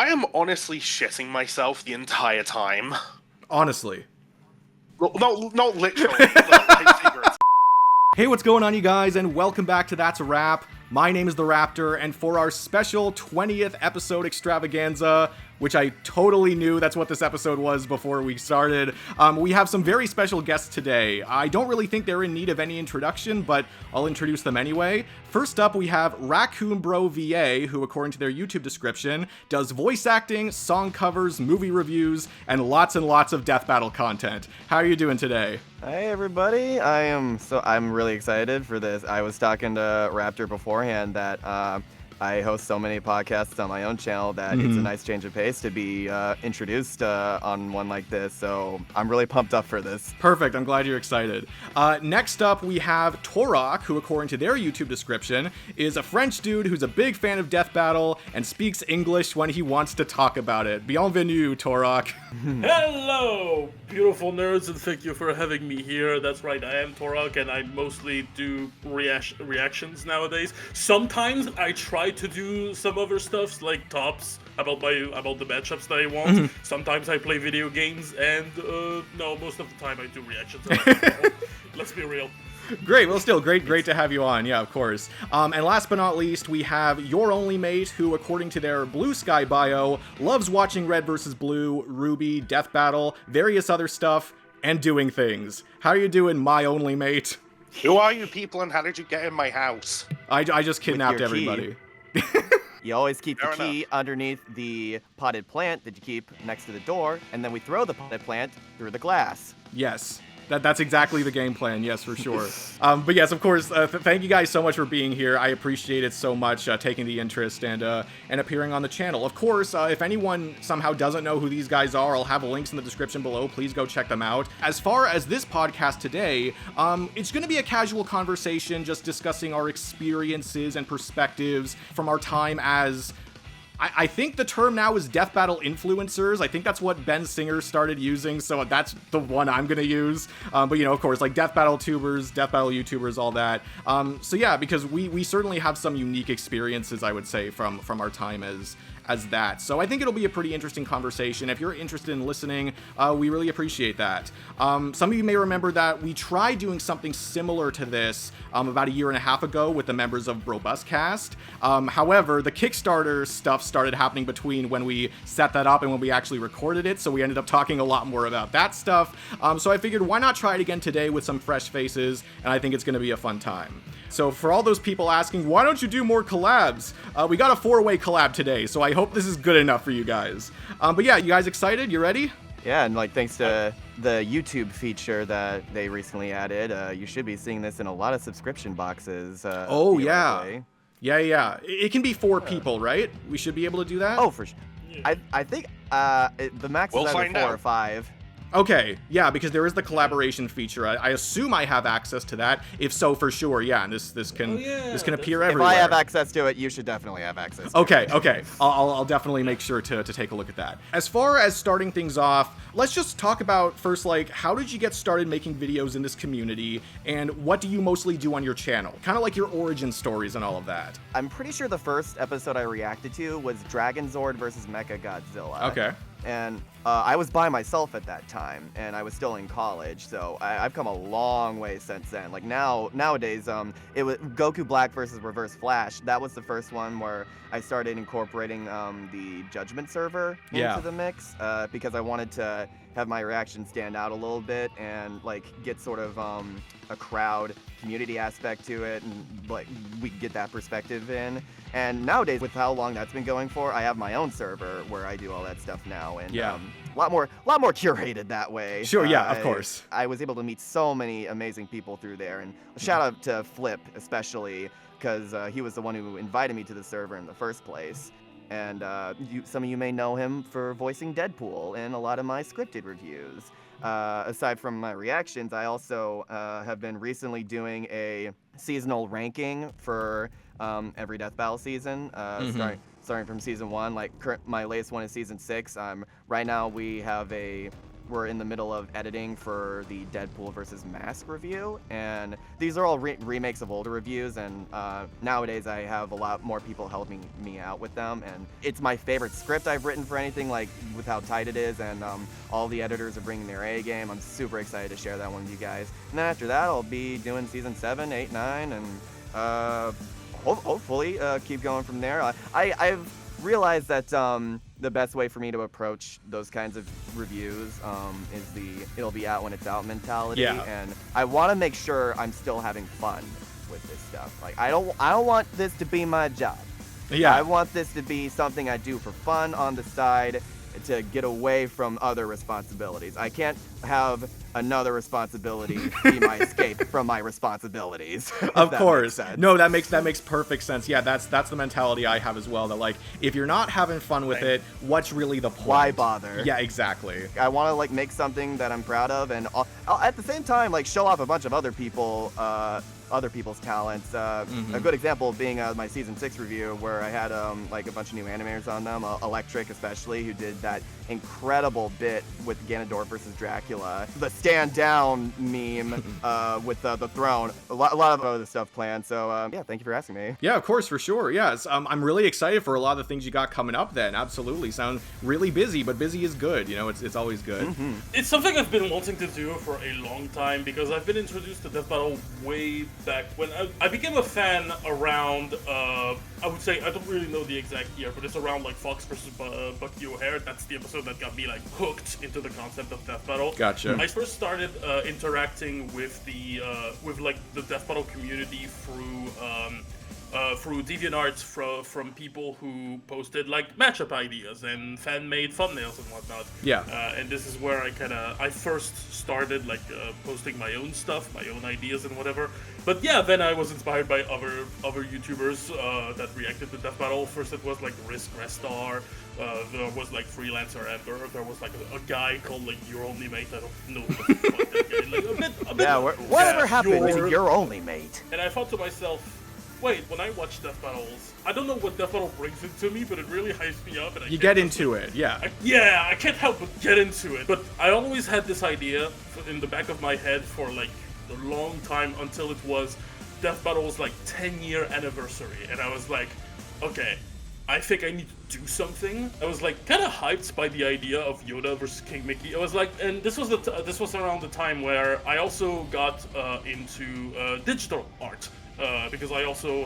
I am honestly shitting myself the entire time. Honestly. Well, no, not literally. I figure it's... Hey, what's going on, you guys, and welcome back to That's a Wrap. My name is the Rappter, and for our special 20th episode extravaganza, which I totally knew that's what this episode was before we started, we have some very special guests today. I don't really think they're in need of any introduction, but I'll introduce them anyway. First up, we have RaccoonBroVA, who, according to their YouTube description, does voice acting, song covers, movie reviews, and lots of death battle content. How are you doing today? Hey everybody, I'm really excited for this. I was talking to Rappter beforehand that I host so many podcasts on my own channel that it's a nice change of pace to be introduced on one like this, so I'm really pumped up for this. Perfect, I'm glad you're excited. Next up, we have Taurock, who, according to their YouTube description, is a French dude who's a big fan of Death Battle and speaks English when he wants to talk about it. Bienvenue, Taurock. Hello, beautiful nerds, and thank you for having me here. That's right, I am Taurock, and I mostly do reactions nowadays. Sometimes I try to do some other stuff like tops about the matchups that I want. Sometimes I play video games, and no, most of the time I do reactions. Let's be real. Great, well, still great to have you on. Yeah, of course. And last but not least, we have Y0UR0NLYMATE, who, according to their Blue Sky bio, loves watching Red vs. Blue, Ruby, Death Battle, various other stuff, and doing things. How are you doing, my only mate? Who are you people, and how did you get in my house? I just kidnapped everybody. You always keep Fair the key enough. underneath the potted plant that you keep next to the door, and then we throw the potted plant through the glass. Yes. That's exactly the game plan, yes, for sure. But yes, of course, thank you guys so much for being here. I appreciate it so much, taking the interest and appearing on the channel. Of course, if anyone somehow doesn't know who these guys are, I'll have links in the description below. Please go check them out. As far as this podcast today, it's going to be a casual conversation, just discussing our experiences and perspectives from our time as... I think the term now is Death Battle influencers. I think that's what Ben Singer started using, so that's the one I'm gonna use. But you know, of course, like Death Battle tubers, Death Battle YouTubers, all that. So yeah, because we certainly have some unique experiences, I would say, from our time as that. So I think it'll be a pretty interesting conversation. If you're interested in listening, we really appreciate that. Some of you may remember that we tried doing something similar to this about a year and a half ago with the members of BroBusCast. However, the Kickstarter stuff started happening between when we set that up and when we actually recorded it, so we ended up talking a lot more about that stuff. So I figured, why not try it again today with some fresh faces, and I think it's going to be a fun time. So for all those people asking, why don't you do more collabs? We got a 4-way collab today, so I hope this is good enough for you guys. But yeah, you guys excited? You ready? Yeah, and like thanks to the YouTube feature that they recently added, you should be seeing this in a lot of subscription boxes. Oh yeah. Yeah. It can be 4 people, right? We should be able to do that? Oh, for sure. I think the max We'll is either find 4 out. or 5. Okay, yeah, because there is the collaboration feature. I assume I have access to that. If so, for sure, yeah, and this can appear If everywhere. I have access to it, you should definitely have access to Okay. I'll definitely make sure to take a look at that. As far as starting things off, let's just talk about first, like, how did you get started making videos in this community, and what do you mostly do on your channel? Kind of like your origin stories and all of that. I'm pretty sure the first episode I reacted to was Dragon Zord versus Mechagodzilla. Okay. And I was by myself at that time, and I was still in college, so I've come a long way since then. Like nowadays, it was Goku Black versus Reverse Flash. That was the first one where I started incorporating the Judgment server into the mix, because I wanted to have my reaction stand out a little bit and like get sort of a crowd community aspect to it, and like we could get that perspective in. And nowadays, with how long that's been going for, I have my own server where I do all that stuff now, and a lot more curated that way. Sure, yeah, of course. I was able to meet so many amazing people through there, and shout out to Flip especially, because he was the one who invited me to the server in the first place. And some of you may know him for voicing Deadpool in a lot of my scripted reviews. Aside from my reactions, I also have been recently doing a seasonal ranking for every Death Battle season, starting from season 1. Like my latest one is season 6. Right now we have a we're in the middle of editing for the Deadpool versus Mask review, and these are all remakes of older reviews, and nowadays I have a lot more people helping me out with them, and it's my favorite script I've written for anything, like with how tight it is, and all the editors are bringing their A game. I'm super excited to share that one with you guys. And then after that, I'll be doing season 7, 8, 9, and hopefully keep going from there. I've realized that the best way for me to approach those kinds of reviews is it'll be out when it's out mentality, and I want to make sure I'm still having fun with this stuff. Like I don't want this to be my job. Yeah. I want this to be something I do for fun on the side to get away from other responsibilities. I can't have another responsibility be my escape from my responsibilities. Of course. No, that makes perfect sense. Yeah, that's the mentality I have as well. That like, if you're not having fun with it, what's really the point? Why bother? Yeah, exactly. I want to like make something that I'm proud of, and I'll at the same time like show off a bunch of other people's talents. A good example being my season 6 review, where I had like a bunch of new animators on them, Electric especially, who did that incredible bit with Ganondorf versus Dracula, the stand down meme with the throne, a lot of other stuff planned. So yeah, thank you for asking me. Yeah, of course, for sure. Yes, I'm really excited for a lot of the things you got coming up then. Absolutely. Sound really busy, but busy is good. You know, it's always good. It's something I've been wanting to do for a long time, because I've been introduced to Death Battle way back when I became a fan around, I would say, I don't really know the exact year, but it's around like Fox versus Bucky O'Hare. That's the episode that got me like hooked into the concept of Death Battle. Gotcha. I first started interacting with the Death Battle community through DeviantArts from people who posted like matchup ideas and fan-made thumbnails and whatnot. Yeah. And this is where I first started like posting my own stuff, my own ideas and whatever. But yeah, then I was inspired by other YouTubers that reacted to Death Battle. First it was like Risk Restar, there was like Freelancer Ember, there was like a guy called like Y0UR0NLYMATE. I don't know what the fuck that guy, like a bit. Yeah, whatever happened to Y0UR0NLYMATE? And I thought to myself, wait, when I watch Death Battles, I don't know what Death Battle brings into me, but it really hypes me up. And you get into it, yeah. I can't help but get into it. But I always had this idea in the back of my head for like a long time, until it was Death Battle's like 10-year anniversary. And I was like, okay, I think I need to do something. I was like kind of hyped by the idea of Yoda versus King Mickey. I was like, and this was around the time where I also got into digital art. Because I also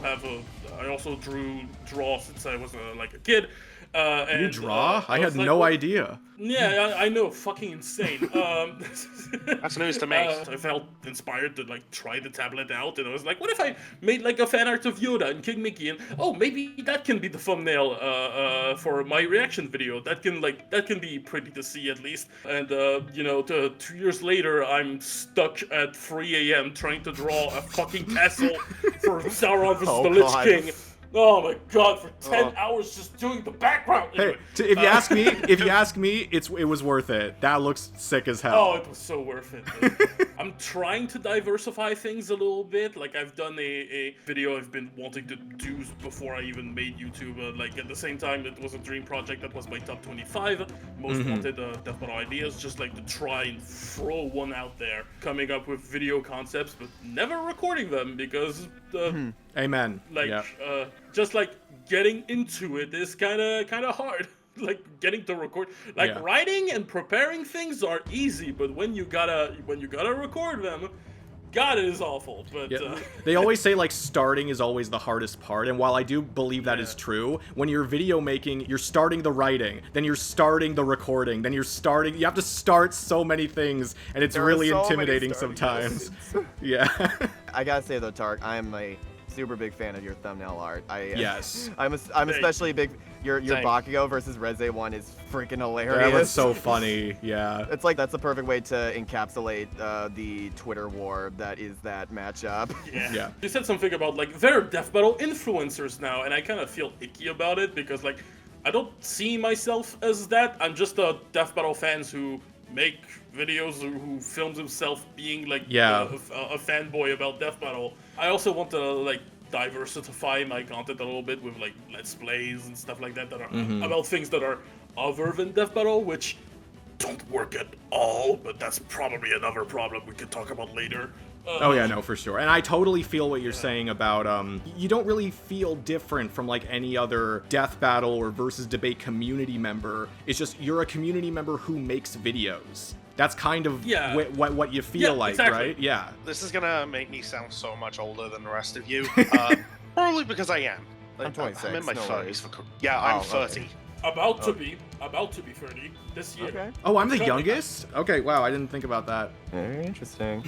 draw since I was like a kid. You draw? I had no idea. Yeah, I know, fucking insane. That's news to me. I felt inspired to like try the tablet out, and I was like, what if I made like a fan art of Yoda and King Mickey, and oh, maybe that can be the thumbnail for my reaction video. That can be pretty to see at least. And 2 years later, I'm stuck at 3 a.m. trying to draw a fucking castle for Sauron versus the Lich King. Oh my god, for 10 hours just doing the background. Hey, if you ask me, it was worth it. That looks sick as hell. Oh, it was so worth it. I'm trying to diversify things a little bit. Like I've done a video I've been wanting to do before I even made YouTube. Like at the same time, it was a dream project that was my top 25 most wanted Death Battle ideas. Just like to try and throw one out there, coming up with video concepts, but never recording them because Amen. Like yeah. Just like getting into it is kind of hard. Like getting to record, like writing and preparing things are easy, but when you gotta record them, God, it is awful. But they always say like starting is always the hardest part, and while I do believe that is true, when you're video making, you're starting the writing, then you're starting the recording, then you have to start so many things, and it's really intimidating sometimes. Yeah. I gotta say though, Tark, I am a super big fan of your thumbnail art. Yes. I'm especially a big. Your Bakugo versus Reze one is freaking hilarious. That was so funny. Yeah. It's like that's the perfect way to encapsulate the Twitter war that is that matchup. Yeah. You said something about like they're Death Battle influencers now, and I kind of feel icky about it because like I don't see myself as that. I'm just a Death Battle fans who make videos who films himself being like a fanboy about Death Battle. I also want to like diversify my content a little bit with like Let's Plays and stuff like that that are about things that are other than Death Battle, which don't work at all, but that's probably another problem we could talk about later. Oh yeah, no, for sure. And I totally feel what you're saying about, you don't really feel different from like any other death battle or versus debate community member. It's just you're a community member who makes videos. That's kind of what you feel like, exactly. right? Yeah. This is gonna make me sound so much older than the rest of you. Probably because I am. I'm 26. I'm in my no 30s. worries. I'm Oh, 30. okay. About to be 30 this year. Okay. Oh, I'm the Coming. youngest? Okay, wow, I didn't think about that. Very interesting.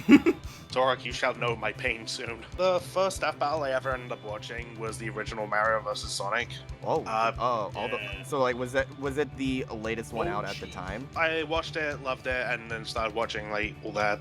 Taurock, you shall know my pain soon. The first death battle I ever ended up watching was the original Mario vs. Sonic. So like, was it the latest one out at the time? I watched it, loved it, and then started watching like all that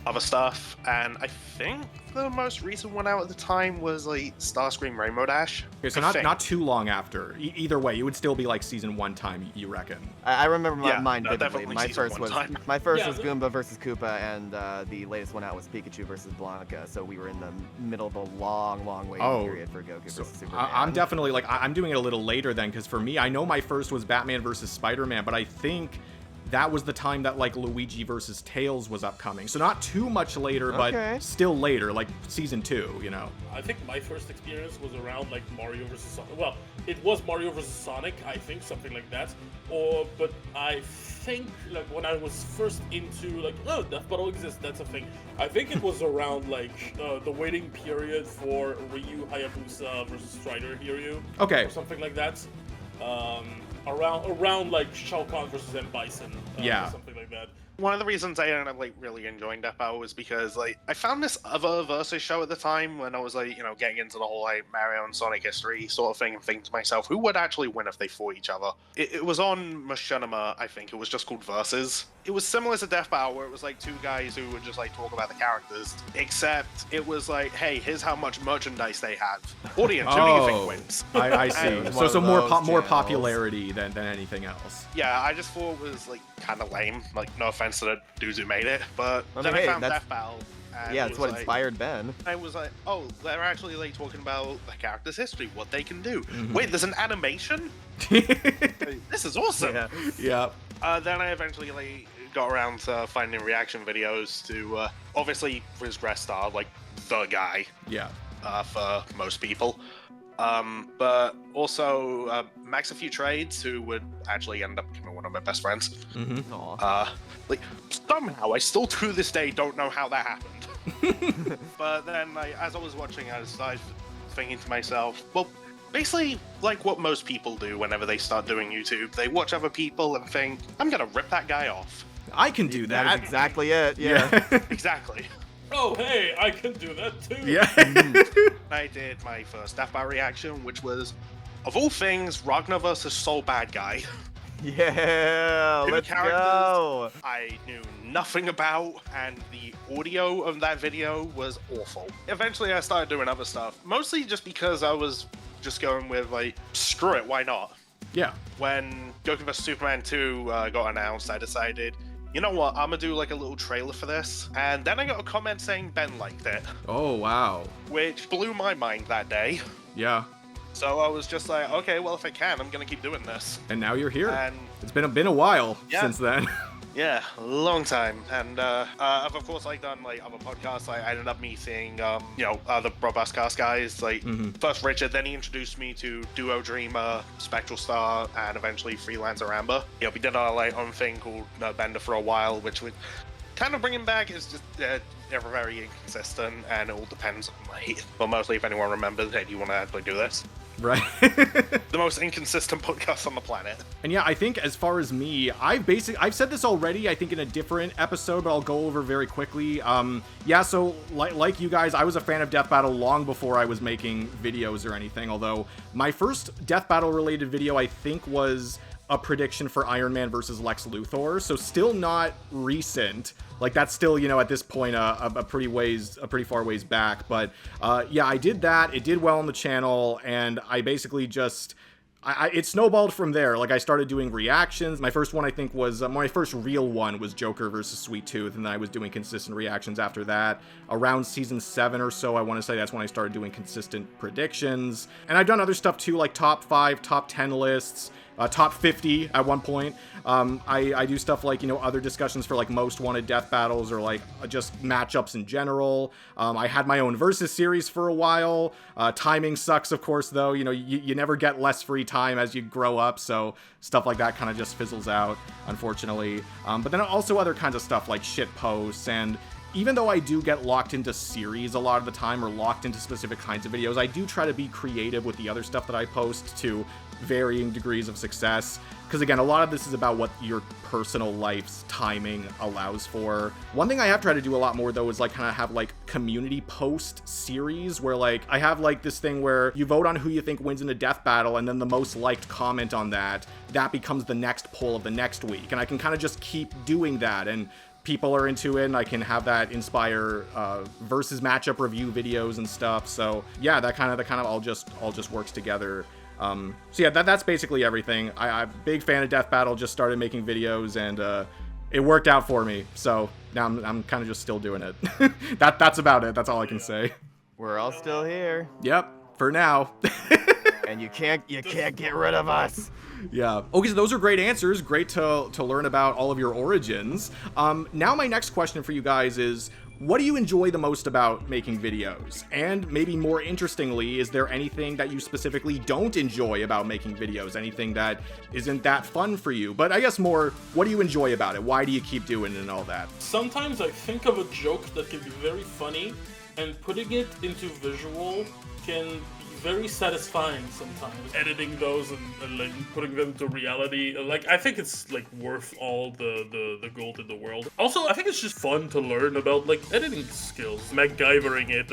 other stuff. And I think the most recent one out at the time was like Starscream Rainbow Dash. Okay, so not too long after. Either way, it would still be like season 1 time, you reckon? I remember mine no, vividly. definitely My season first one was time. Goomba versus Koopa, and the latest one out was Pikachu versus Blanca. So we were in the middle of a long waiting period for Goku versus Superman. I'm definitely like, I'm doing it a little later then, because for me, I know my first was Batman versus Spider-Man, but I think that was the time that like Luigi versus Tails was upcoming. So not too much later, but still later, like season 2, you know. I think my first experience was around like Mario vs. Sonic. Well, it was Mario vs. Sonic, I think, something like that. But I think like when I was first into like, oh, Death Battle exists, that's a thing. I think it was around like the waiting period for Ryu Hayabusa versus Strider Hiryu. Okay. Or something like that. Around like Shao Kahn versus M. Bison. Or something like that. One of the reasons I ended up like really enjoying Death Battle was because like I found this other versus show at the time when I was like, you know, getting into the whole like Mario and Sonic history sort of thing and thinking to myself, who would actually win if they fought each other? It was on Machinima, I think. It was just called Versus. It was similar to Death Battle where it was like two guys who would just like talk about the characters, except it was like, hey, here's how much merchandise they have. Audience, who do you think wins? I see. And So one of more those channels. popularity than anything else. Yeah, I just thought it was like kind of lame. Like, no offense to the dudes who made it, but I mean, then hey, I found that's- Death Battle. And Yeah, it it's was what like- inspired Ben. I was like, oh, they're actually like talking about the character's history, what they can do. Wait, there's an animation? This is awesome. Yeah. Yeah. Then I eventually like got around to finding reaction videos to obviously Riz Star, like the guy Yeah. for most people. But also Max a few trades who would actually end up becoming one of my best friends. Aw. Like somehow I still to this day don't know how that happened. But then like, as I was watching, I started thinking to myself, well, basically like what most people do whenever they start doing YouTube, they watch other people and think, I'm gonna rip that guy off. I can do That that. is exactly it. Yeah. Exactly. Oh, hey, I can do that too. Yeah. I did my first Death Bar reaction, which was, of all things, Ragnar versus Soul Bad Guy. Yeah, Two let's characters go. I knew nothing about, and the audio of that video was awful. Eventually, I started doing other stuff, mostly just because I was just going with, like, screw it, why not? Yeah. When Goku vs. Superman 2 got announced, I decided, you know what, I'm gonna do, like, a little trailer for this. And then I got a comment saying Ben liked it, Oh, wow. which blew my mind that day. Yeah. So I was just like, okay, well, if I can, I'm gonna keep doing this. And now you're here. And It's been a while Yeah. since then. yeah, a long time. And I've of course like done like other podcasts. I ended up meeting the Brobuscast guys. Like first Richard, then he introduced me to Duo Dreamer, Spectral Star, and eventually Freelancer Amber. Yeah, we did our like own thing called Bender for a while, which would kind of bring him back. Is just they're very inconsistent, and it all depends on like. But mostly, if anyone remembers, hey, do you want to actually do this? Right. The most inconsistent podcast on the planet. And yeah, I think as far as me, I've said this already, I think in a different episode, but I'll go over very quickly. Yeah, so like you guys, I was a fan of Death Battle long before I was making videos or anything, although my first Death Battle related video, I think, was a prediction for Iron Man versus Lex Luthor, so still not recent. Like, that's still, you know, at this point, a pretty far ways back. But yeah, I did that. It did well on the channel, and I basically just it snowballed from there. Like, I started doing reactions. My first one, I think, was my first real one was Joker versus Sweet Tooth, and then I was doing consistent reactions after that. Around season 7 or so, I want to say that's when I started doing consistent predictions. And I've done other stuff too, like top 5, top 10 lists. top 50 at one point. I do stuff like, other discussions for like most wanted death battles or like just matchups in general. I had my own versus series for a while. Timing sucks, of course, though. You never get less free time as you grow up, so stuff like that kind of just fizzles out, unfortunately. But then also other kinds of stuff like shit posts, and even though I do get locked into series a lot of the time or locked into specific kinds of videos, I do try to be creative with the other stuff that I post to varying degrees of success. Because again, a lot of this is about what your personal life's timing allows for. One thing I have tried to do a lot more though is like kind of have like community post series where like I have like this thing where you vote on who you think wins in a death battle, and then the most liked comment on that becomes the next poll of the next week. And I can kind of just keep doing that, and people are into it, and I can have that inspire versus matchup review videos and stuff. So yeah, that kind of all just works together. So yeah, that's basically everything. I'm a big fan of Death Battle, just started making videos, and it worked out for me. So now I'm kind of just still doing it. That's about it. That's all I can say. We're all still here. Yep, for now. And you can't get rid of us. Yeah. Okay, so those are great answers. Great to learn about all of your origins. Now my next question for you guys is, what do you enjoy the most about making videos? And maybe more interestingly, is there anything that you specifically don't enjoy about making videos? Anything that isn't that fun for you? But I guess more, what do you enjoy about it? Why do you keep doing it and all that? Sometimes I think of a joke that can be very funny, and putting it into visual can be very satisfying sometimes. Editing those and like putting them to reality, like I think it's like worth all the gold in the world. Also, I think it's just fun to learn about like editing skills, MacGyvering it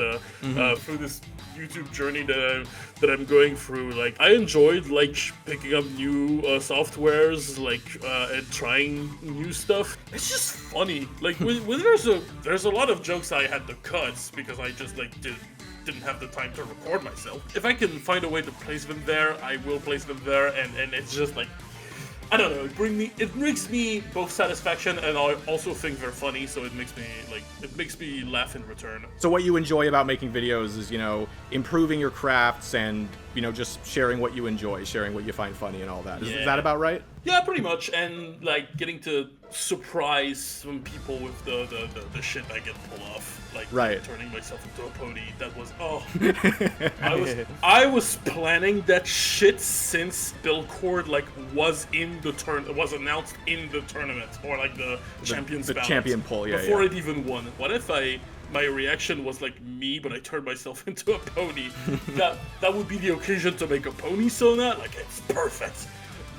through this YouTube journey that I'm going through. Like I enjoyed like picking up new softwares, like and trying new stuff. It's just funny. Like when there's a lot of jokes I had to cut because I just like didn't have the time to record myself. If I can find a way to place them there, I will place them there, and it's just like, I don't know, it makes me both satisfaction, and I also think they're funny, so it makes me laugh in return. So what you enjoy about making videos is, improving your crafts and, just sharing what you enjoy, sharing what you find funny and all that. Is that about right? Yeah, pretty much, and like getting to surprise some people with the shit I get pulled off. Like turning myself into a pony. That was I was planning that shit since Billcord was announced in the tournament, or like the champions the balance, champion poll, before it even won. What if my reaction was like me, but I turned myself into a pony? that would be the occasion to make a pony Sona. Like it's perfect.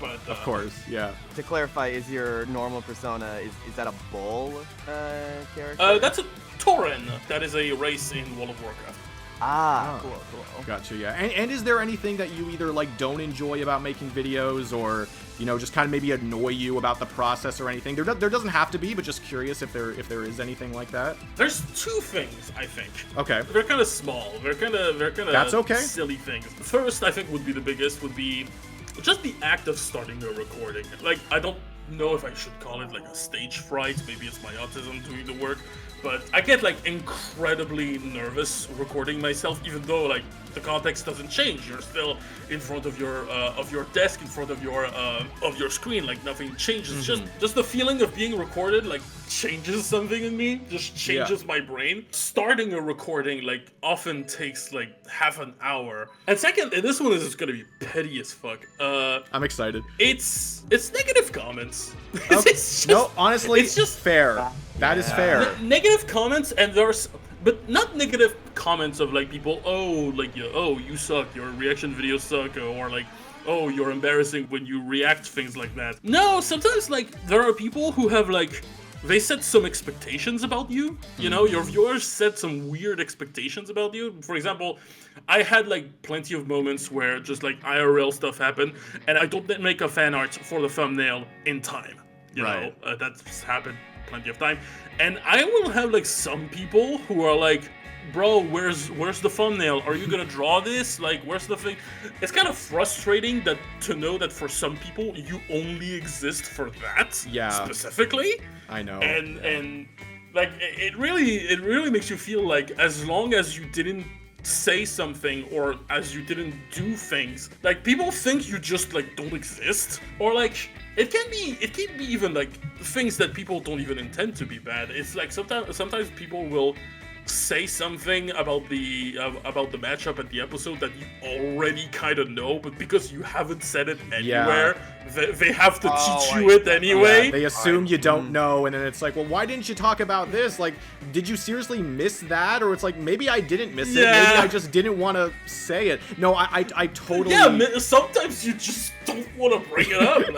But, of course, yeah. To clarify, is your normal persona, is that a bull character? That's a Tauren. That is a race in World of Warcraft. Cool. Gotcha, yeah. And is there anything that you either like don't enjoy about making videos, or just kind of maybe annoy you about the process or anything? There doesn't have to be, but just curious if there is anything like that. There's two things, I think. Okay. They're kind of small. They're kind of That's okay. Silly things. First, I think would be just the act of starting a recording. Like, I don't know if I should call it like a stage fright. Maybe it's my autism doing the work. But I get like incredibly nervous recording myself, even though like the context doesn't change. You're still in front of your desk, in front of your screen. Like nothing changes. Just the feeling of being recorded like changes something in me. Just changes my brain. Starting a recording like often takes like half an hour. And second, and this one is gonna be petty as fuck. I'm excited. It's negative comments. Okay. No, honestly, it's just fair. That is fair. Negative comments, and but not negative comments of like people, you suck, your reaction videos suck, or like, oh, you're embarrassing when you react, things like that. No, sometimes like there are people who have like, they set some expectations about you. Your viewers set some weird expectations about you. For example, I had like plenty of moments where just like IRL stuff happened, and I don't make a fan art for the thumbnail in time. That's happened plenty of time, and I will have like some people who are like, bro, where's the thumbnail? Are you gonna draw this? Like, where's the thing? It's kind of frustrating to know that for some people you only exist for that specifically. I know. And like it really makes you feel like as long as you didn't say something or as you didn't do things, like people think you just like don't exist, or like it can be even like things that people don't even intend to be bad. It's like sometimes people will say something about the matchup at the episode that you already kind of know, but because you haven't said it anywhere, they have to teach you it anyway. Yeah, they assume you don't know, and then it's like, well, why didn't you talk about this? Like, did you seriously miss that? Or it's like, maybe I didn't miss it. Maybe I just didn't want to say it. No, I totally... Yeah, sometimes you just don't want to bring it up,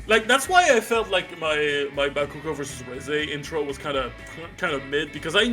like, that's why I felt like my Bakugo vs. Reze intro was kind of mid, because I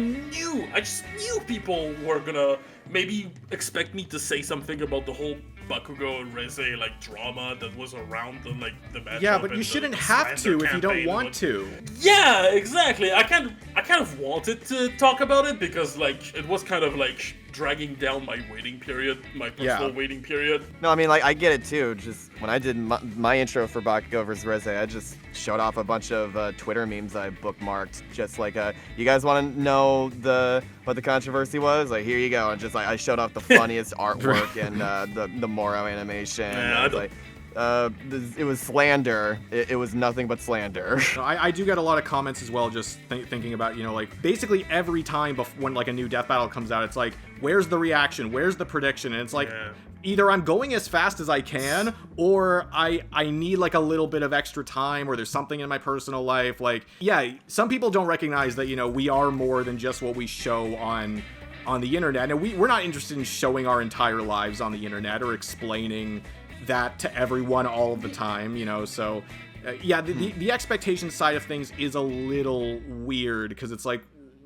just knew people were gonna maybe expect me to say something about the whole Bakugo and Reze like drama that was around the matchup. Yeah, but you shouldn't have to if you don't want to. Yeah, exactly. I kind of wanted to talk about it because like it was kind of like dragging down my waiting period, my personal waiting period. No, I mean, like, I get it too. Just when I did my intro for Bakugo vs. Reze, I just showed off a bunch of Twitter memes I bookmarked. Just like, you guys want to know what the controversy was? Like, here you go. And just like, I showed off the funniest artwork and the Moro animation. It was slander. It was nothing but slander. I do get a lot of comments as well, just thinking about, you know, like, basically every time when, like, a new death battle comes out, it's like, where's the reaction? Where's the prediction? And it's like, either I'm going as fast as I can, or I need, like, a little bit of extra time, or there's something in my personal life. Like, yeah, some people don't recognize that, you know, we are more than just what we show on the internet. And we're not interested in showing our entire lives on the internet or explaining that to everyone all of the time, you know. So the expectation side of things is a little weird, because it's like,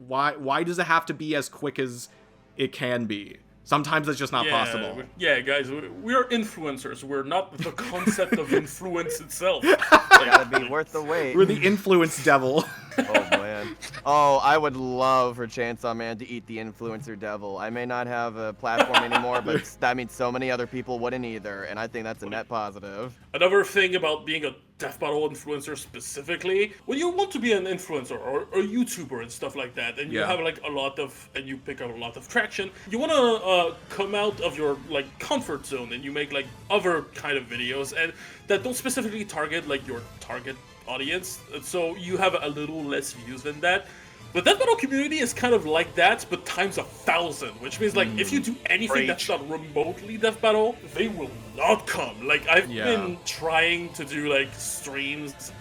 why does it have to be as quick as it can be? Sometimes it's just not possible. Yeah, guys, we're influencers. We're not the concept of influence itself. Gotta be worth the wait. We're the influence devil. Oh man. Oh, I would love for Chainsaw Man to eat the influencer devil. I may not have a platform anymore, but that means so many other people wouldn't either, and I think that's a net positive. Another thing about being a death battle influencer specifically, when you want to be an influencer or a YouTuber and stuff like that, and you have like and you pick up a lot of traction, you want to come out of your like comfort zone, and you make like other kind of videos and that don't specifically target like your target audience, so you have a little less views than that. The death battle community is kind of like that, but times 1,000, which means like if you do anything that's not remotely death battle, they will not come. Like I've been trying to do like streams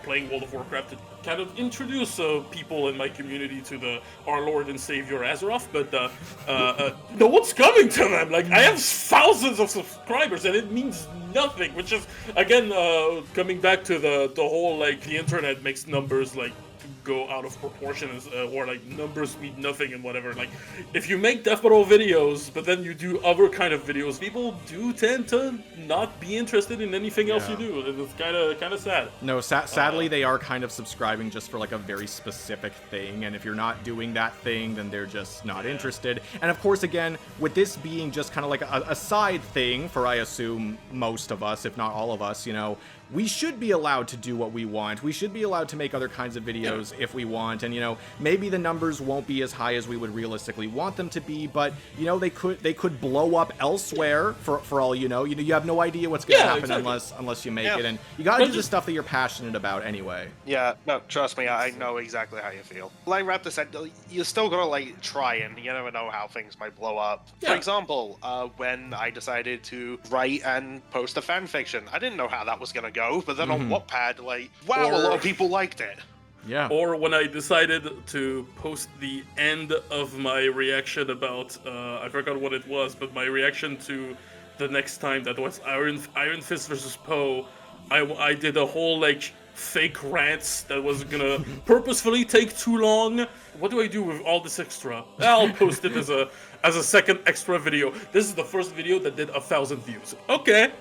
playing World of Warcraft to kind of introduce people in my community to our Lord and Savior Azeroth, but no one's coming to them. Like I have thousands of subscribers and it means nothing, which is again coming back to the whole like the internet makes numbers like go out of proportion, or like numbers mean nothing and whatever. Like if you make death battle videos but then you do other kind of videos, people do tend to not be interested in anything else you do. It's kind of sad. No, sadly they are kind of subscribing just for like a very specific thing, and if you're not doing that thing, then they're just not interested. And of course, again, with this being just kind of like a side thing for, I assume, most of us, if not all of us, you know, we should be allowed to do what we want. We should be allowed to make other kinds of videos if we want. And, you know, maybe the numbers won't be as high as we would realistically want them to be, but, you know, they could blow up elsewhere for all you know. You know, you have no idea what's going to happen unless you make it. And you got to do the stuff that you're passionate about anyway. Yeah, no, trust me, I know exactly how you feel. Like Rappter said, you still got to, like, try, and you never know how things might blow up. For example, when I decided to write and post a fan fiction, I didn't know how that was going to go, but then on Wattpad, like, wow, a lot of people liked it. Yeah. Or when I decided to post the end of my reaction about, I forgot what it was, but my reaction to the next time that was Iron Fist versus Poe, I did a whole, like, fake rants that was gonna purposefully take too long. What do I do with all this extra? I'll post it as a second extra video. This is the first video that did 1,000 views. Okay.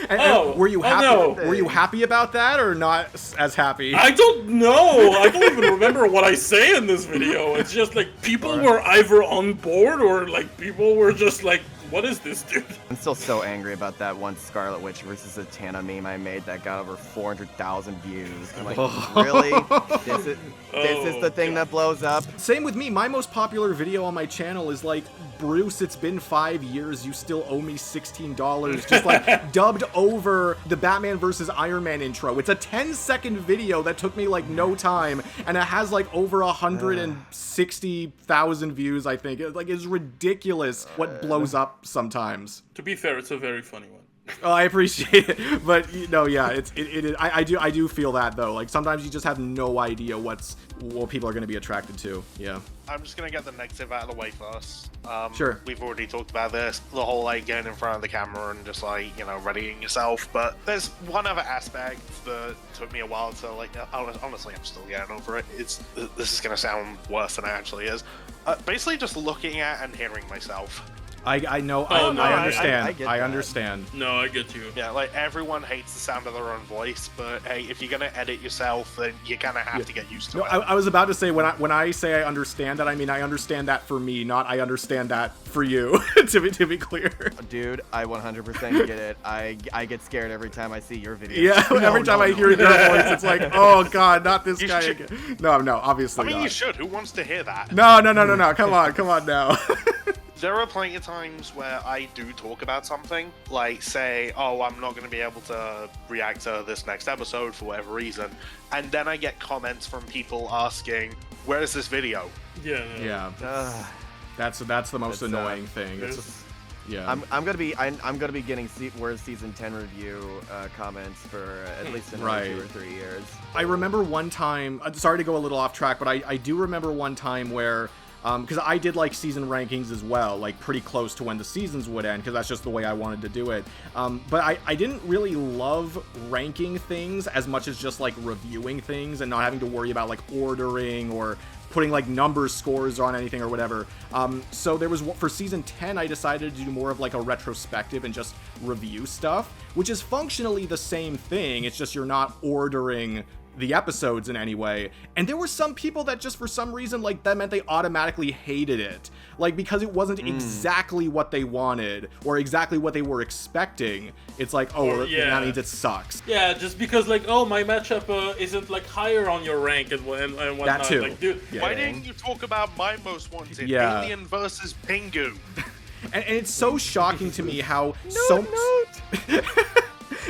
And were you happy? No. Were you happy about that, or not as happy? I don't know. I don't even remember what I say in this video. It's just like people were either on board or like people were just like what is this, dude? I'm still so angry about that one Scarlet Witch versus Zatanna meme I made that got over 400,000 views. I'm like, really? This is the thing that blows up? Same with me. My most popular video on my channel is like, Bruce, it's been 5 years, you still owe me $16, just like dubbed over the Batman versus Iron Man intro. It's a 10-second video that took me like no time, and it has like over 160,000 views, I think. It's ridiculous what blows up sometimes. To be fair, it's a very funny one. Oh, I appreciate it, but yeah, it is. I do feel that though. Like sometimes you just have no idea what people are going to be attracted to. Yeah. I'm just gonna get the negative out of the way first. Sure. We've already talked about this, the whole like getting in front of the camera and just like readying yourself. But there's one other aspect that took me a while to like. Honestly, I'm still getting over it. This is gonna sound worse than it actually is. Basically, just looking at and hearing myself. I know. Oh, no, I understand. I understand. No, I get you. Yeah, like everyone hates the sound of their own voice, but hey, if you're gonna edit yourself, then you kind of have to get used to No, it. I was about to say when I say I understand that, I mean I understand that for me, not I understand that for you. to be clear. Dude, I 100% get it. I get scared every time I see your videos. Yeah, every time I hear your voice, it's like, oh god, not this guy again. No, obviously. I mean, not. you should. Who wants to hear that? No. Come on now. There are plenty of times where I do talk about something, like say, oh, I'm not going to be able to react to this next episode for whatever reason, and then I get comments from people asking, where is this video? Yeah. Yeah. That's the most annoying thing. Yeah. I'm gonna be getting Word Season 10 review comments for at least another 2 or 3 years. I remember one time. Sorry to go a little off track, but I do remember one time where. Because I did like season rankings as well, like pretty close to when the seasons would end, because that's just the way I wanted to do it. But I didn't really love ranking things as much as just like reviewing things and not having to worry about like ordering or putting like number scores on anything or whatever. So there was, for season 10, I decided to do more of like a retrospective and just review stuff, which is functionally the same thing. It's just you're not ordering the episodes in any way. And there were some people that just for some reason, like, that meant they automatically hated it, like, because it wasn't exactly what they wanted or exactly what they were expecting. It's like, oh, that means it sucks. Yeah, just because like, oh, my matchup isn't like higher on your rank and whatnot. That too. Like, dude, Why didn't you talk about my most wanted, Yeah. Alien versus Pingu? And it's so shocking to me how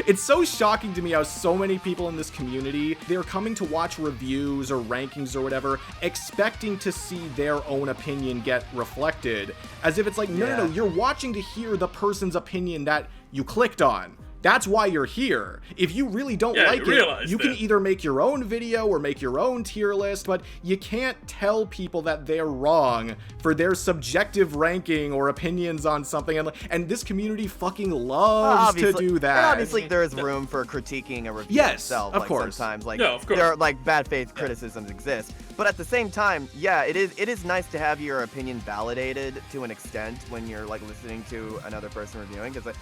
It's so shocking to me how so many people in this community, they're coming to watch reviews or rankings or whatever, expecting to see their own opinion get reflected. As if it's like, no, you're watching to hear the person's opinion that you clicked on. That's why you're here. If you really don't like it, you can either make your own video or make your own tier list, but you can't tell people that they're wrong for their subjective ranking or opinions on something. And this community fucking loves to do that. And obviously, there is room for critiquing a review itself. Of course. Sometimes, like, of course. there are like bad faith criticisms exist. But at the same time, it is nice to have your opinion validated to an extent when you're like listening to another person reviewing, because like,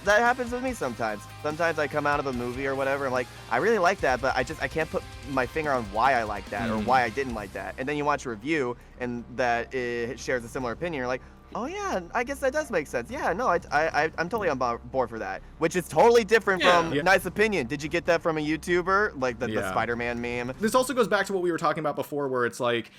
that happens with me sometimes. Sometimes I come out of a movie or whatever, I'm like, I really like that, but I can't put my finger on why I like that or why I didn't like that. And then you watch a review and that it shares a similar opinion. You're like, oh yeah, I guess that does make sense. Yeah, no, I'm totally on board for that. Which is totally different from nice opinion. Did you get that from a YouTuber? Like the Spider-Man meme? This also goes back to what we were talking about before, where it's like,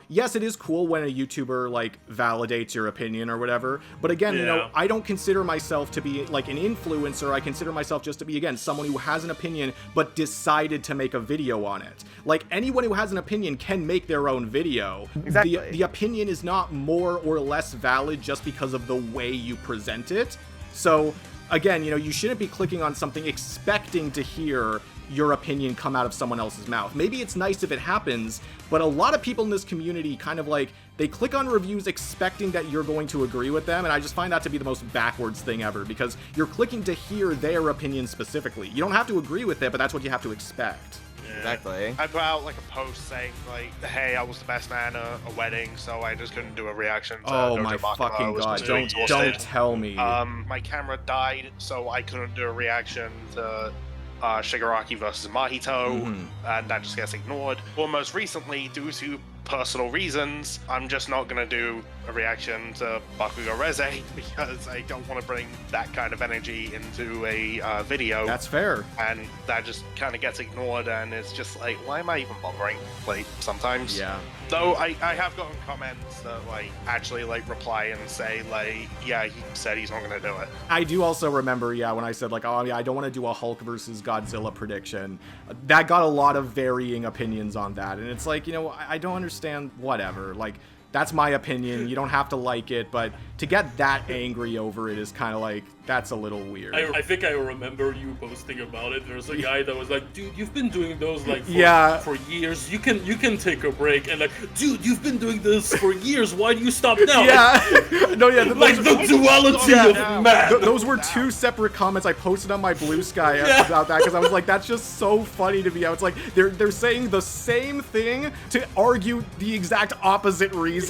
yes, it is cool when a YouTuber like validates your opinion or whatever. But again, I don't consider myself to be like an influencer. I consider myself just to be, again, someone who has an opinion but decided to make a video on it. Like, anyone who has an opinion can make their own video. Exactly. The opinion is not more or less valid just because of the way you present it. So again, you shouldn't be clicking on something expecting to hear your opinion come out of someone else's mouth. Maybe it's nice if it happens, but a lot of people in this community kind of like, they click on reviews expecting that you're going to agree with them, and I just find that to be the most backwards thing ever, because you're clicking to hear their opinion specifically. You don't have to agree with it, but that's what you have to expect. Exactly. I put out like a post saying like, hey, I was the best man at a wedding, so I just couldn't do a reaction to Oh Dojo my Makima. fucking god, don't tell me. My camera died, so I couldn't do a reaction to Shigaraki versus Mahito, and that just gets ignored. Well, most recently, due to personal reasons, I'm just not going to do a reaction to Bakugo Reze because I don't want to bring that kind of energy into a video. That's fair. And that just kind of gets ignored, and it's just like, why am I even bothering? Like, sometimes. Yeah. Though I have gotten comments that like actually like reply and say like, yeah, he said he's not going to do it. I do also remember, yeah, when I said like, oh yeah, I don't want to do a Hulk versus Godzilla prediction. That got a lot of varying opinions on that, and it's like, you know, I don't understand. Whatever, like. That's my opinion. You don't have to like it, but to get that angry over it is kind of like, that's a little weird. I think I remember you posting about it. There's a guy that was like, dude, you've been doing those like for years. You can take a break. And like, dude, you've been doing this for years. Why do you stop now? Yeah. No, yeah. Like the duality of man. Those were two separate comments I posted on my Blue Sky about that, because I was like, that's just so funny to me. I was like, they're saying the same thing to argue the exact opposite reasons.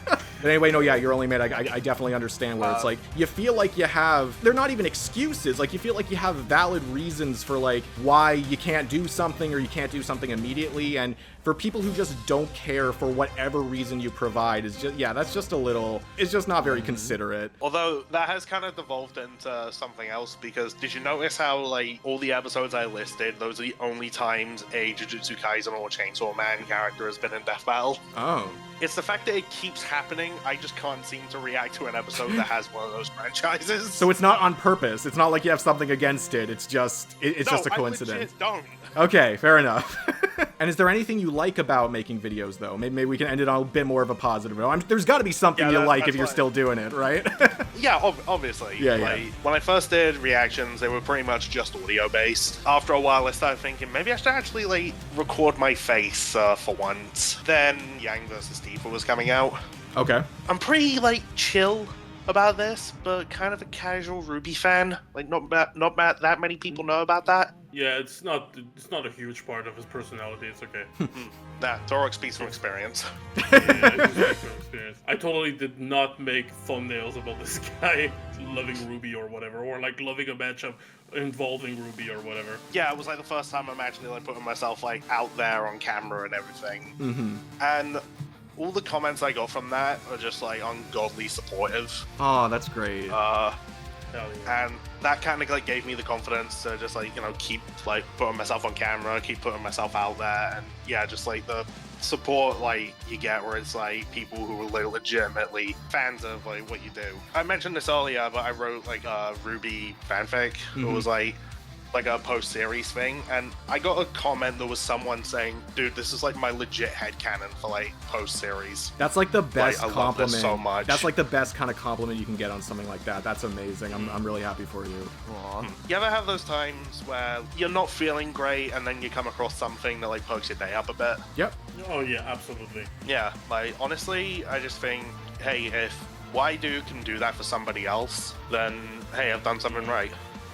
But anyway, no, yeah, you're only made. I definitely understand where it's like, you feel like you have, they're not even excuses. Like, you feel like you have valid reasons for like why you can't do something or you can't do something immediately. And for people who just don't care for whatever reason you provide, is just, yeah, that's just a little, it's just not very considerate. Although that has kind of devolved into something else, because did you notice how like all the episodes I listed, those are the only times a Jujutsu Kaisen or Chainsaw Man character has been in death battle? Oh. It's the fact that it keeps happening. I just can't seem to react to an episode that has one of those franchises. So it's not on purpose. It's not like you have something against it. It's just just a coincidence. I legit don't. Okay, fair enough. And is there anything you like about making videos, though? Maybe we can end it on a bit more of a positive note. There's got to be something you like if you're still doing it, right? Yeah, obviously. Yeah, like, when I first did reactions, they were pretty much just audio-based. After a while, I started thinking, maybe I should actually, like, record my face for once. Then Yang vs. Tifa was coming out. Okay. I'm pretty, like, chill about this, but kind of a casual Ruby fan. Like, not that many people know about that. Yeah, it's not a huge part of his personality. It's okay. Nah, Taurock speaks from experience. I totally did not make thumbnails about this guy loving Ruby or whatever, or like loving a matchup involving Ruby or whatever. Yeah, it was like the first time I'm actually like putting myself like out there on camera and everything. Mm-hmm. And all the comments I got from that are just like ungodly supportive. Oh, that's great. And that kind of like gave me the confidence to just like, you know, keep like putting myself on camera, keep putting myself out there, and yeah, just like the support like you get where it's like people who are like legitimately fans of like what you do. I mentioned this earlier, but I wrote like a Ruby fanfic. It was like a post-series thing, and I got a comment that was someone saying, dude, this is like my legit headcanon for like post-series. That's like the best I love compliment. this so much. That's like the best kind of compliment you can get on something like that. That's amazing. I'm really happy for you. Aww. You ever have those times where you're not feeling great and then you come across something that like pokes your day up a bit? Yep. Oh yeah, absolutely. Yeah, like honestly, I just think, hey, if Y0UR0NLYMATE can do that for somebody else, then hey, I've done something right.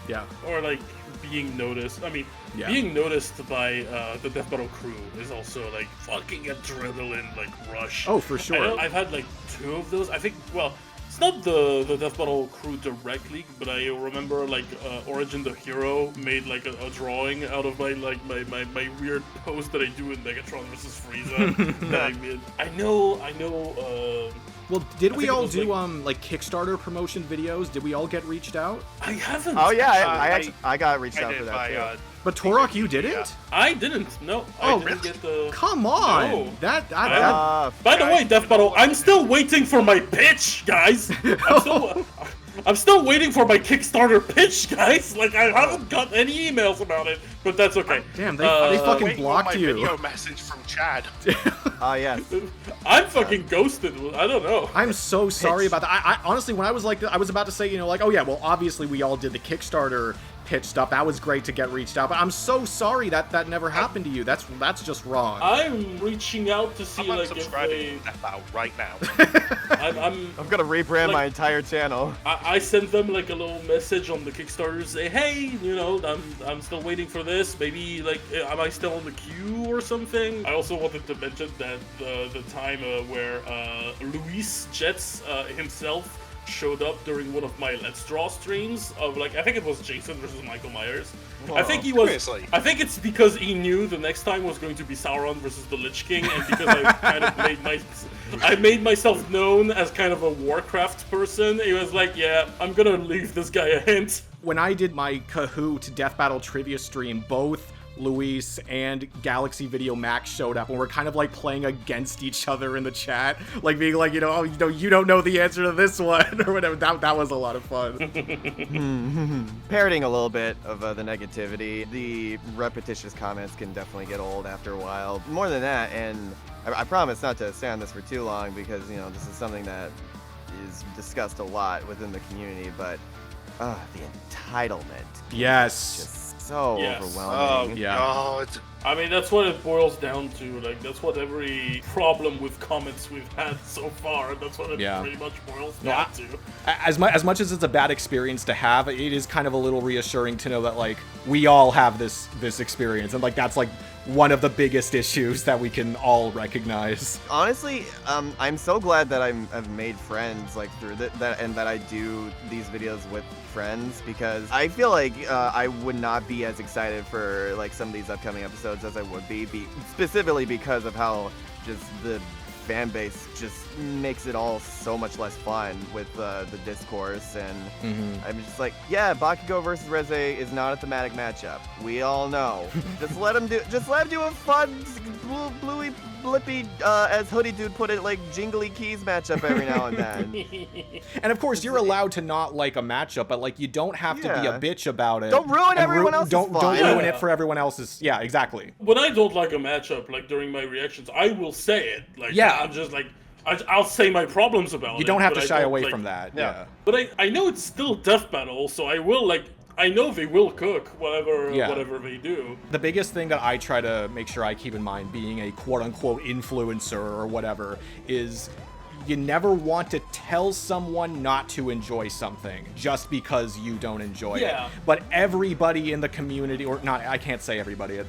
Yeah. Or like being noticed. I mean, being noticed by the Death Battle crew is also like fucking adrenaline like rush. Oh, for sure. I've had like 2 of those. I think, well, it's not the Death Battle crew directly, but I remember like Origin the Hero made like a drawing out of my like my weird post that I do in Megatron vs. Frieza. That I made. I know. Well, did we all do like Kickstarter promotion videos? Did we all get reached out? I haven't. Oh yeah, I got reached out for that too. But Taurock, you didn't? I didn't. No. Oh, I didn't get the. Come on. No. That By the way, Death Battle, I'm still waiting for my pitch, guys. I'm still waiting for my Kickstarter pitch, guys. Like, I haven't got any emails about it, but that's okay. Damn, they fucking blocked you. Video message from Chad. Yes. I'm fucking ghosted. I don't know. I'm so sorry about that. I honestly, when I was like, I was about to say, you know, like, oh yeah, well, obviously we all did the Kickstarter pitch stuff. That was great to get reached out, but I'm so sorry that never happened to you. That's just wrong. I'm reaching out to see I'm like if they. Right now. I'm gonna rebrand like, my entire channel. I sent them like a little message on the Kickstarter, say, hey, you know, I'm still waiting for this. Maybe like, am I still on the queue or something? I also wanted to mention that the time where Luis Jets himself showed up during one of my Let's Draw streams of like, I think it was Jason versus Michael Myers. I think he was. Seriously? I think it's because he knew the next time was going to be Sauron versus the Lich King, and because I kind of made myself known as kind of a Warcraft person. He was like, yeah, I'm gonna leave this guy a hint. When I did my Kahoot Death Battle trivia stream, both Luis and Galaxy Video Max showed up, and we're kind of like playing against each other in the chat, like being like, oh, you don't know the answer to this one or whatever. That was a lot of fun. Parroting a little bit of the negativity, the repetitious comments can definitely get old after a while. More than that, and I promise not to stay on this for too long because this is something that is discussed a lot within the community, but the entitlement. Yes. Just so Yes. overwhelming. Yeah. God. I mean, that's what it boils down to. Like, that's what every problem with comments we've had so far, that's what it pretty much boils down to. As much as it's a bad experience to have, it is kind of a little reassuring to know that, like, we all have this experience, and, like, that's, like, one of the biggest issues that we can all recognize. Honestly, I'm so glad that I've made friends, like, through that, and that I do these videos with friends, because I feel like I would not be as excited for, like, some of these upcoming episodes as I would be specifically because of how just the fan base just makes it all so much less fun with the discourse, and I'm just like, yeah, Bakugo versus Reze is not a thematic matchup. We all know. just let him do a fun bluey blippy, as Hoodie Dude put it, like jingly keys matchup every now and then. And of course, you're allowed to not like a matchup, but like you don't have to be a bitch about it. Don't ruin everyone else's Don't fun. ruin it for everyone else's. Yeah, exactly. When I don't like a matchup, like during my reactions, I will say it. Like, I'm just like, I'll say my problems about it. You don't have to shy away like, from that. Yeah. But I know it's still Death Battle, so I will like. I know they will cook whatever they do. The biggest thing that I try to make sure I keep in mind, being a quote-unquote influencer or whatever, is you never want to tell someone not to enjoy something just because you don't enjoy it. But everybody in the community, or not, I can't say everybody,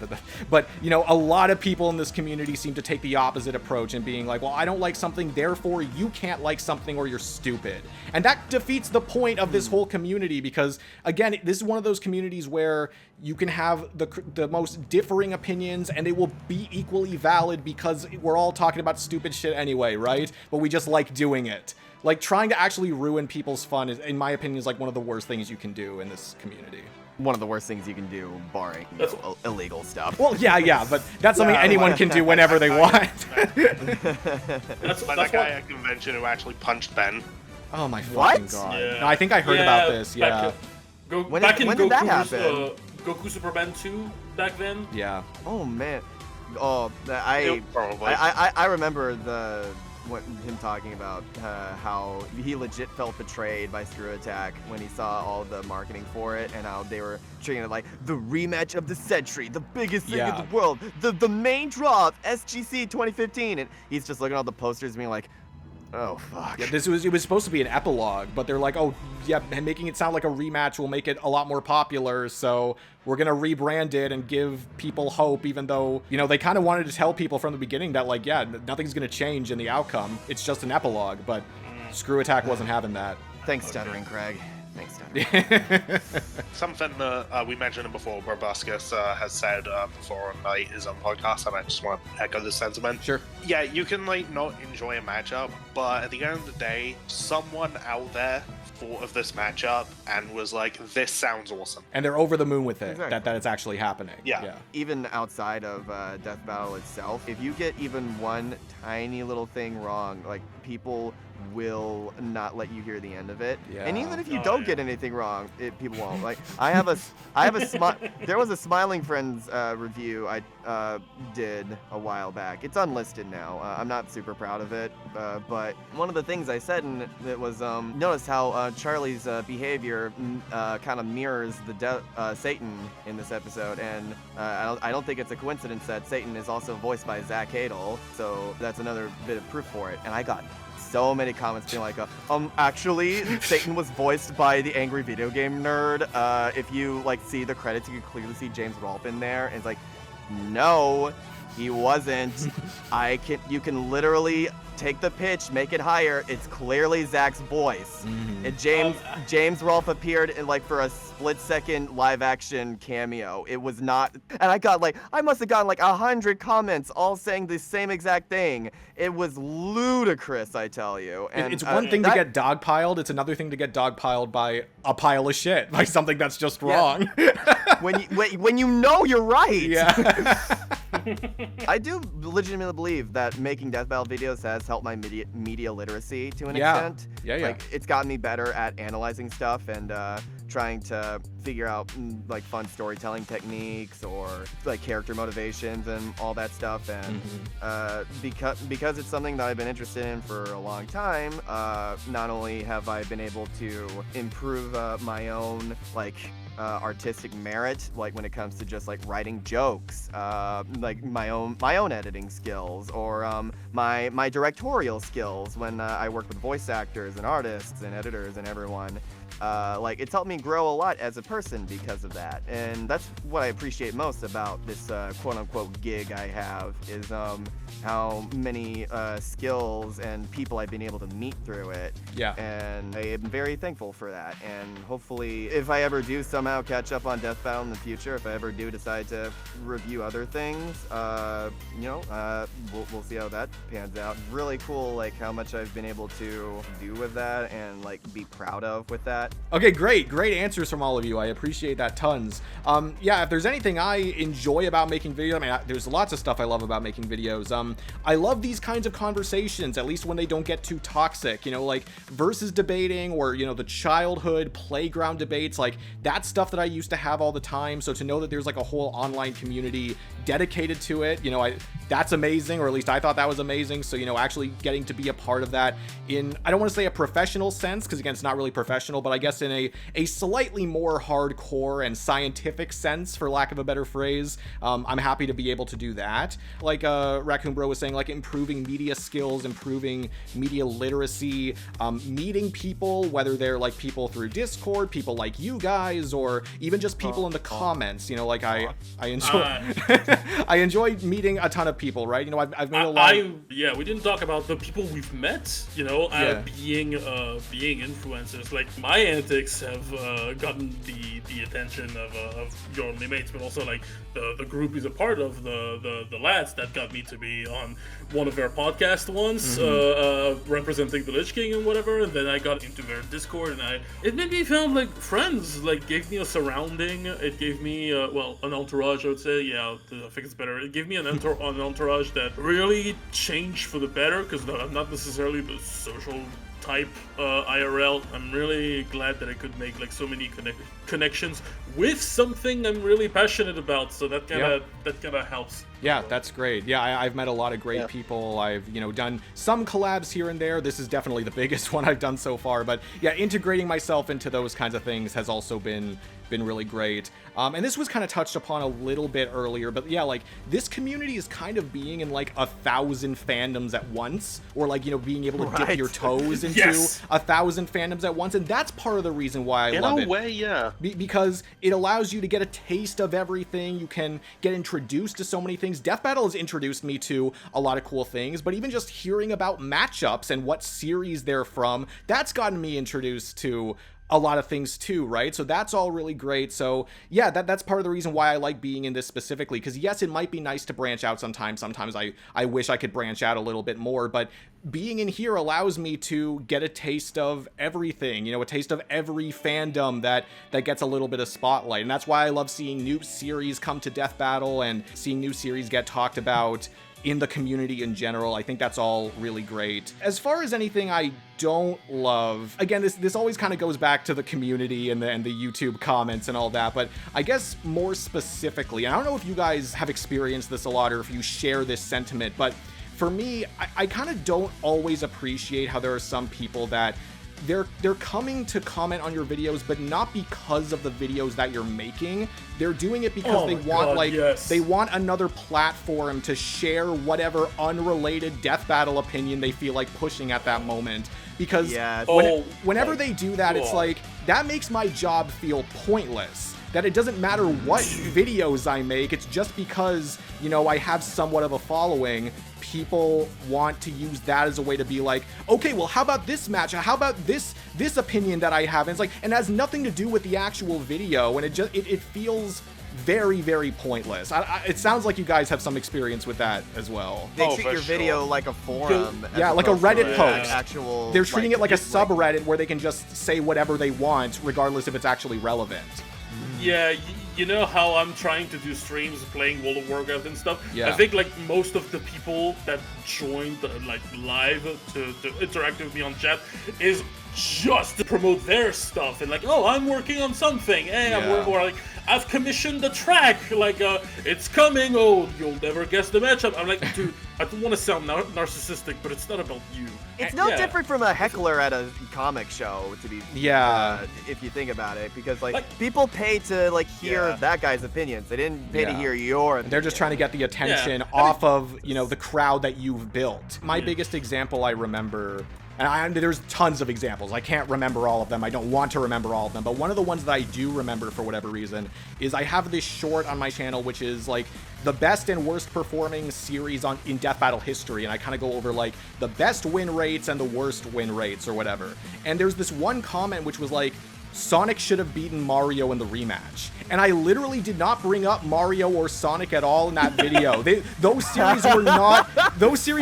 but a lot of people in this community seem to take the opposite approach and being like, well, I don't like something, therefore you can't like something or you're stupid. And that defeats the point of this whole community, because again, this is one of those communities where you can have the most differing opinions and they will be equally valid because we're all talking about stupid shit anyway, right? But we just like doing it. Like, trying to actually ruin people's fun is, in my opinion, is like one of the worst things you can do in this community. One of the worst things you can do, barring illegal stuff. Well, yeah, but that's something anyone can do whenever they want. That's that guy at convention who actually punched Ben. Oh my fucking god! Yeah. No, I think I heard about this. Yeah. When back in did that happen? Goku Superman 2 back then. Yeah. Oh man. Oh, I remember him talking about how he legit felt betrayed by Screw Attack when he saw all the marketing for it, and how they were treating it like the rematch of the century, the biggest thing in the world, the main draw of SGC 2015, and he's just looking at all the posters being like, oh fuck. Yeah, it was supposed to be an epilogue, but they're like, oh yeah, and making it sound like a rematch will make it a lot more popular, so we're gonna rebrand it and give people hope, even though, they kind of wanted to tell people from the beginning that, like, yeah, nothing's gonna change in the outcome. It's just an epilogue, but Screw Attack wasn't having that. Thanks, Stuttering Craig. Thanks, Stuttering. Something that we mentioned before, Proboscis has said before on his own podcast, and I just want to echo this sentiment. Sure. Yeah, you can, not enjoy a matchup, but at the end of the day, someone out there thought of this matchup and was like, this sounds awesome. And they're over the moon with it, Exactly. that it's actually happening. Yeah. Even outside of Death Battle itself, if you get even one tiny little thing wrong, like, people will not let you hear the end of it. Yeah. And even if you don't get anything wrong, people won't. Like, there was a Smiling Friends review I did a while back. It's unlisted now. I'm not super proud of it, but one of the things I said in it was, notice how Charlie's behavior kind of mirrors the Satan in this episode, and I don't think it's a coincidence that Satan is also voiced by Zach Hadel, so that's another bit of proof for it. And I got so many comments being like, actually, Satan was voiced by the angry video game nerd. If you, see the credits, you can clearly see James Rolfe in there. And it's like, No, he wasn't. You can literally take the pitch, make it higher. It's clearly Zach's voice. And James Rolfe appeared in for a split-second live-action cameo. It was not, and I must have gotten 100 comments all saying the same exact thing. It was ludicrous, I tell you. And it's one thing to get dogpiled. It's another thing to get dogpiled by a pile of shit, by something that's just wrong. when you know you're right. Yeah. I do legitimately believe that making death battle videos has helped my media literacy to an extent. Yeah. It's gotten me better at analyzing stuff and trying to figure out fun storytelling techniques or character motivations and all that stuff. And because it's something that I've been interested in for a long time, not only have I been able to improve my own artistic merit, when it comes to just writing jokes, my own editing skills, or my directorial skills when I work with voice actors and artists and editors and everyone. It's helped me grow a lot as a person because of that, and that's what I appreciate most about this quote-unquote gig I have, is how many skills and people I've been able to meet through it. Yeah. And I am very thankful for that, and hopefully if I ever do somehow catch up on Death Battle in the future, if I ever do decide to review other things, we'll see how that pans out. Really cool how much I've been able to do with that and be proud of with that. Okay, great answers from all of you. I appreciate that tons. If there's anything I enjoy about making videos, there's lots of stuff I love about making videos. I love these kinds of conversations, at least when they don't get too toxic, versus debating, or the childhood playground debates, that stuff that I used to have all the time. So to know that there's a whole online community dedicated to it, that's amazing, or at least I thought that was amazing. So actually getting to be a part of that in, I don't want to say a professional sense, because again, it's not really professional, but I guess in a slightly more hardcore and scientific sense, for lack of a better phrase, I'm happy to be able to do that. RaccoonBro was saying, improving media skills, improving media literacy, meeting people, whether they're people through Discord, people like you guys, or even just people in the comments. I enjoy I enjoy meeting a ton of people, right? I've made a lot. We didn't talk about the people we've met. Being influencers. My antics have gotten the attention of Y0UR0NLYMATE, but also the group he's a part of, the lads that got me to be on one of their podcasts once, representing the Lich King and whatever. And then I got into their Discord, and it made me feel like friends. Gave me a surrounding. It gave me an entourage, I would say. Yeah, I think it's better. It gave me an entourage that really changed for the better, because I'm not necessarily the social type IRL. I'm really glad that I could make so many connections with something I'm really passionate about, so that kind of helps. Yeah, that's great. Yeah, I've met a lot of great people. I've done some collabs here and there. This is definitely the biggest one I've done so far, but yeah, integrating myself into those kinds of things has also been really great. And this was kind of touched upon a little bit earlier, but yeah, this community is kind of being in 1,000 fandoms at once, or being able to dip your toes into 1,000 fandoms at once, and that's part of the reason why I love it. In a way, yeah. Because it allows you to get a taste of everything. You can get introduced to so many things. Death Battle has introduced me to a lot of cool things, but even just hearing about matchups and what series they're from, that's gotten me introduced to a lot of things too, right? So that's all really great. So yeah, that's part of the reason why I like being in this specifically, because yes, it might be nice to branch out sometimes. Sometimes I wish I could branch out a little bit more, but being in here allows me to get a taste of everything, a taste of every fandom that gets a little bit of spotlight. And that's why I love seeing new series come to Death Battle and seeing new series get talked about in the community in general. I think that's all really great. As far as anything I don't love, again, this always kind of goes back to the community and the YouTube comments and all that, but I guess more specifically, and I don't know if you guys have experienced this a lot or if you share this sentiment, but for me, I kind of don't always appreciate how there are some people that they're coming to comment on your videos, but not because of the videos that you're making. They're doing it because they want another platform to share whatever unrelated Death Battle opinion they feel like pushing at that moment. Because whenever they do that, it's that makes my job feel pointless. that it doesn't matter what videos I make, it's just because, you know, I have somewhat of a following, people want to use that as a way to be like, okay, well, how about this match? How about this opinion that I have? And it's like, and it has nothing to do with the actual video, and it feels very, very pointless. It sounds like you guys have some experience with that as well. They treat your video like a forum. Yeah, like a Reddit post. Actual, they're treating it like a subreddit where they can just say whatever they want, regardless if it's actually relevant. Yeah, you know how I'm trying to do streams playing World of Warcraft and stuff? Yeah. I think like most of the people that joined like live to interact with me on chat is just to promote their stuff and like, oh, I'm working on something. Hey, I'm working, or like, I've commissioned the track. Like, it's coming. Oh, you'll never guess the matchup. I'm like, dude, I don't want to sound narcissistic, but it's not about you. It's no different from a heckler at a comic show, to be if you think about it, because like people pay to like hear that guy's opinions. They didn't pay to hear your opinion. They're just trying to get the attention off of, you know, the crowd that you've built. My biggest example I remember, and there's tons of examples. I can't remember all of them. I don't want to remember all of them. But one of the ones that I do remember for whatever reason is I have this short on my channel, which is like the best and worst performing series in Death Battle history. And I kind of go over like the best win rates and the worst win rates or whatever. And there's this one comment which was like, Sonic should have beaten Mario in the rematch. And I literally did not bring up Mario or Sonic at all in that video. Those series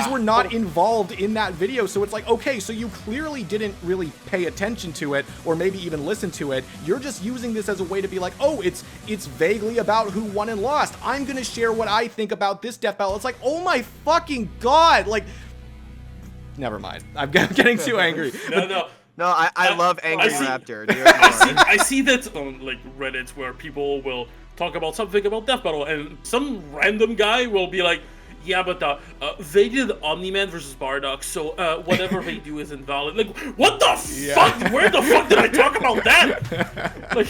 were not involved in that video. So it's like, okay, so you clearly didn't really pay attention to it or maybe even listen to it. You're just using this as a way to be like, oh, it's vaguely about who won and lost. I'm going to share what I think about this Death Battle. It's like, oh my fucking God. Like, never mind. I'm getting too angry. No, I love Angry Rappter. I see that on like Reddit where people will talk about something about Death Battle, and some random guy will be like, yeah, but they did Omni-Man versus Bardock, so whatever they do is invalid. Like, what the fuck? Where the fuck did I talk about that? Like,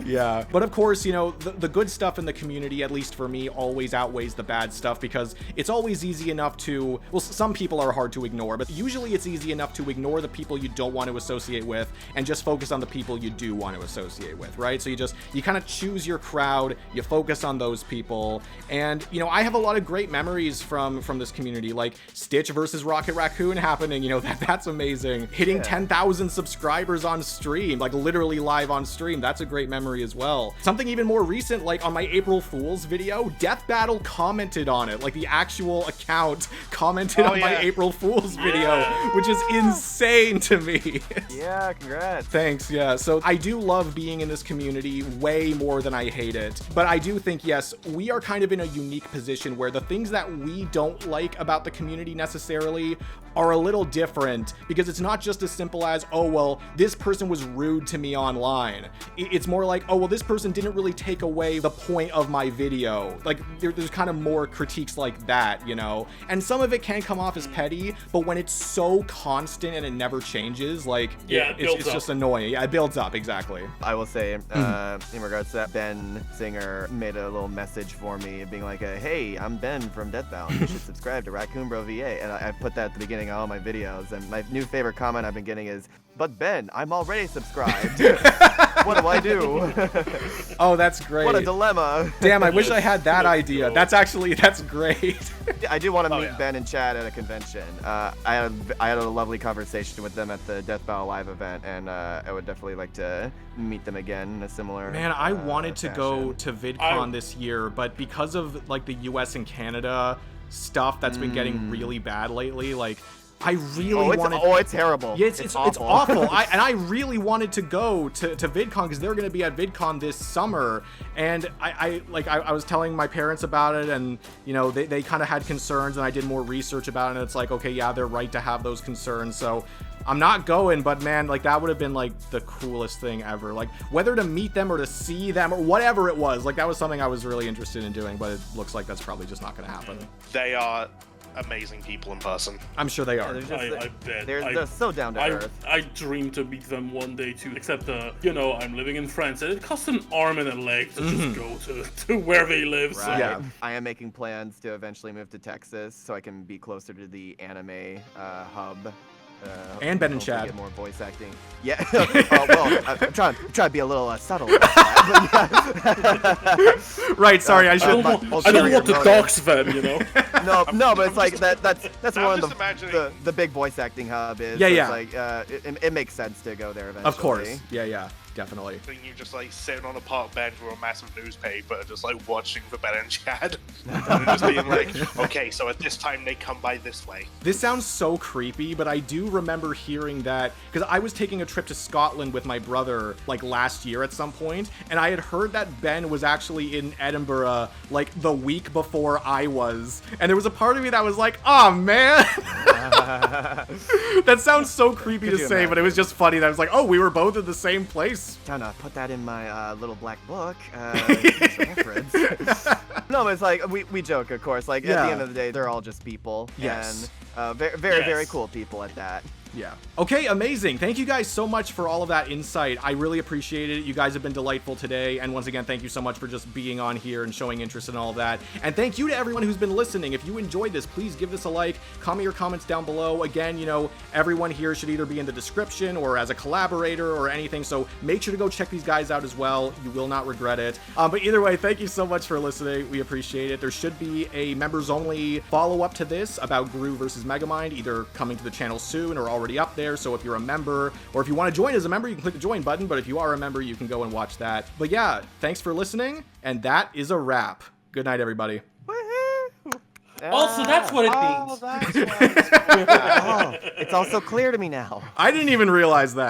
yeah. But of course, you know, the good stuff in the community, at least for me, always outweighs the bad stuff, because it's always easy enough to, well, some people are hard to ignore, but usually it's easy enough to ignore the people you don't want to associate with and just focus on the people you do want to associate with, right? So you kind of choose your crowd, you focus on those people, and, you know, I have a lot of great memories from this community, like Stitch versus Rocket Raccoon happening, you know, that's amazing. Hitting 10,000 subscribers on stream, like literally live on stream, that's a great memory as well. Something even more recent, like on my April Fool's video, Death Battle commented on it, like the actual account commented on my April Fool's video, which is insane to me. Yeah, congrats. Thanks, yeah. So I do love being in this community way more than I hate it, but I do think, yes, we are kind of in a unique position where the things that we don't like about the community necessarily are a little different, because it's not just as simple as, oh, well, this person was rude to me online. It's more like, oh, well, this person didn't really take away the point of my video. Like, there's kind of more critiques like that, you know? And some of it can come off as petty, but when it's so constant and it never changes, like, it's just annoying. Yeah, it builds up, exactly. I will say, in regards to that, Ben Singer made a little message for me being like, hey, I'm Ben from Death Battle. You should subscribe to RaccoonBroVA. And I put that at the beginning of all my videos. And my new favorite comment I've been getting is, but Ben, I'm already subscribed. What do I do? Oh, that's great. What a dilemma. Damn, I wish I had that idea. That's great. I do want to meet Ben and Chad at a convention. I had a lovely conversation with them at the Death Battle Live event, and I would definitely like to meet them again in a similar Man, I wanted to go to VidCon this year, but because of like the US and Canada stuff that's been getting really bad lately, like I really wanted. Oh, it's terrible. Yeah, it's awful. And I really wanted to go to VidCon because they're going to be at VidCon this summer, and I was telling my parents about it, and you know they kind of had concerns, and I did more research about it, and it's like, okay, yeah, they're right to have those concerns, so I'm not going, but man, like that would have been like the coolest thing ever. Like whether to meet them or to see them or whatever it was, like that was something I was really interested in doing, but it looks like that's probably just not going to happen. They are amazing people in person. I'm sure they are. I bet. They're so down to earth. I dream to meet them one day too, except, you know, I'm living in France and it costs an arm and a leg to just go to where they live. Right. So. Yeah. I am making plans to eventually move to Texas so I can be closer to the anime hub And Ben and hopefully Chad. Get more voice acting. Yeah. Well, I'm trying to be a little subtle about that. But yeah. Right. Sorry, I I should. don't want to dox them, you know. No, but it's like that's I'm one just of the big voice acting hub is. Yeah, so yeah. It's like it makes sense to go there eventually. Of course. Yeah. Definitely. Then you just like sitting on a park bench with a massive newspaper, just like watching for Ben and Chad, and just being like, okay, so at this time they come by this way. This sounds so creepy, but I do remember hearing that because I was taking a trip to Scotland with my brother like last year at some point, and I had heard that Ben was actually in Edinburgh like the week before I was, and there was a part of me that was like, oh man. That sounds so creepy to say, but it was just funny that I was like, oh, we were both in the same place. Trying to put that in my little black book. Reference. No, but it's like we joke, of course. Like at the end of the day, they're all just people. Yes. And very cool people at that. Yeah. Okay, amazing. Thank you guys so much for all of that insight. I really appreciate it. You guys have been delightful today. And once again, thank you so much for just being on here and showing interest in all of that. And thank you to everyone who's been listening. If you enjoyed this, please give this a like. Comment your comments down below. Again, you know, everyone here should either be in the description or as a collaborator or anything. So make sure to go check these guys out as well. You will not regret it. But either way, thank you so much for listening. We appreciate it. There should be a members only follow-up to this about Gru versus Megamind, either coming to the channel soon or already up there. So if you're a member or if you want to join as a member, you can click the join button. But if you are a member, you can go and watch that. But yeah, thanks for listening. And that is a wrap. Good night, everybody. Also, that's what it means. That's what it's all clear to me now. I didn't even realize that.